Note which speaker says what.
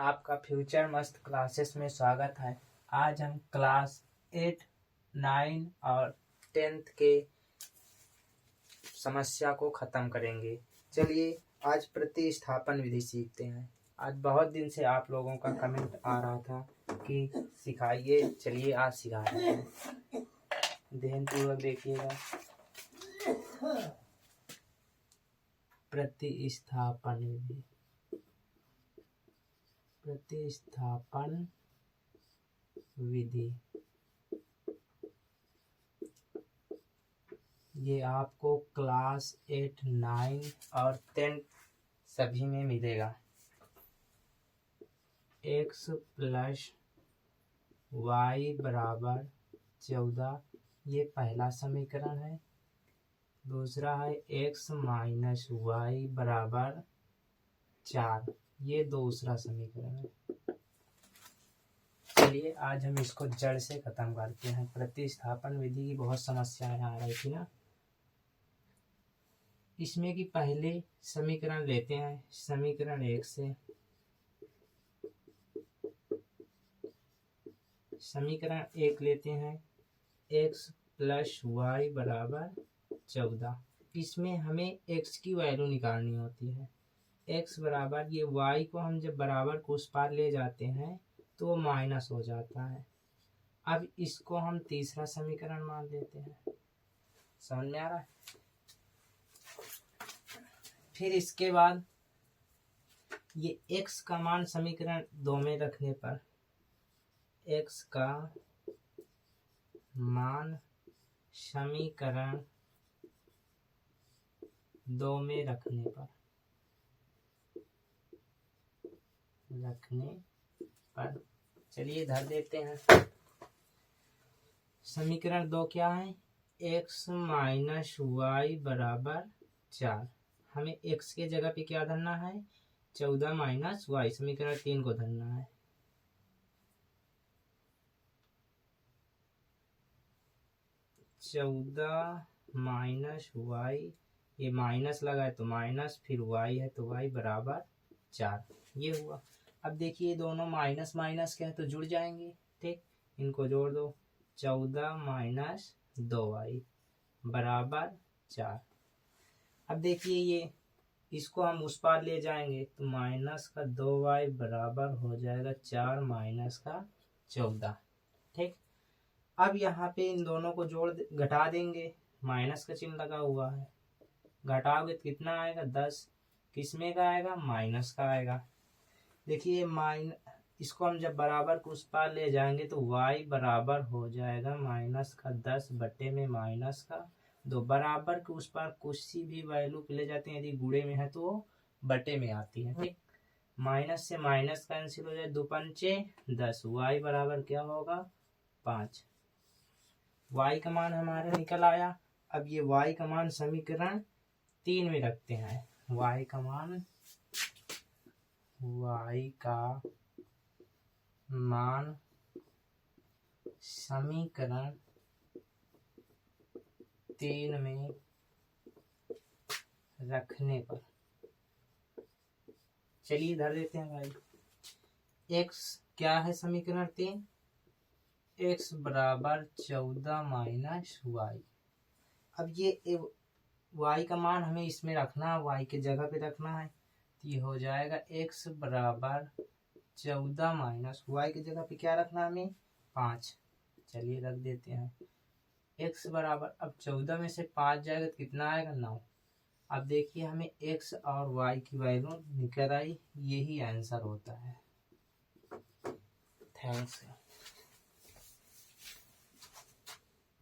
Speaker 1: आपका फ्यूचर मस्त क्लासेस में स्वागत है। आज हम क्लास 8, 9 और 10th के समस्या को ख़त्म करेंगे। चलिए आज प्रतिस्थापन विधि सीखते हैं। आज बहुत दिन से आप लोगों का कमेंट आ रहा था कि सिखाइए, चलिए आज सिखा रहे हैं। ध्यानपूर्वक देखिएगा। प्रतिस्थापन विधि, प्रतिस्थापन विधि ये आपको क्लास 8, 9 और 10 सभी में मिलेगा। x प्लस वाई बराबर 14 ये पहला समीकरण है। दूसरा है x माइनस वाई बराबर 4 ये दूसरा समीकरण है। चलिए आज हम इसको जड़ से खत्म करते हैं। प्रतिस्थापन विधि की बहुत समस्याएं आ रही थी ना, इसमें कि पहले समीकरण लेते हैं। समीकरण 1 से समीकरण 1 लेते हैं x प्लस वाई बराबर 14। इसमें हमें x की वैल्यू निकालनी होती है। x बराबर ये y को हम जब बराबर को उस पार ले जाते हैं तो वो माइनस हो जाता है। अब इसको हम तीसरा समीकरण मान लेते हैं। समझ में आ रहा है? फिर इसके बाद ये x का मान समीकरण 2 में रखने पर, x का मान समीकरण 2 में रखने पर चलिए धर देते हैं। समीकरण 2 क्या है? x माइनस वाई बराबर 4। हमें x के जगह पे क्या धरना है? 14 माइनस वाई। समीकरण 3 को धरना है। चौदह माइनस वाई, ये माइनस लगा है तो माइनस, फिर वाई है तो वाई बराबर 4 ये हुआ। अब देखिए दोनों माइनस माइनस के हैं तो जुड़ जाएंगे। ठीक, इनको जोड़ दो। 14 माइनस 2y बराबर 4। अब देखिए ये इसको हम उस पार ले जाएंगे तो माइनस का 2y बराबर हो जाएगा 4 माइनस का 14। ठीक, अब यहाँ पे इन दोनों को घटा देंगे। माइनस का चिन्ह लगा हुआ है, घटाओगे तो कितना आएगा? 10। किसमें का आएगा? माइनस का आएगा। देखिए इसको हम जब बराबर को उस पार ले जाएंगे तो y बराबर हो जाएगा माइनस का 10 बटे में माइनस का 2। बराबर के उस पार किसी भी वैल्यू ले जाते हैं, यदि गुणे में है तो बटे में आती है। ठीक, माइनस से माइनस कैंसिल हो जाए, 2 पंचे 10। y बराबर क्या होगा? 5। y का मान हमारा निकल आया। अब ये y का मान समीकरण 3 में रखते हैं। y का मान समीकरण 3 में रखने पर चलिए धर देते हैं भाई। x क्या है? समीकरण 3 x बराबर 14 माइनस वाई। अब ये y का मान हमें इसमें रखना है, y के जगह पे रखना है तो ये हो जाएगा x बराबर 14 माइनस वाई के जगह पे क्या रखना है हमें? 5। चलिए रख देते हैं। x बराबर, अब 14 में से 5 जाएगा तो कितना आएगा? 9। अब देखिए हमें x और y की वैल्यू निकल आई, यही आंसर होता है। थैंक्स।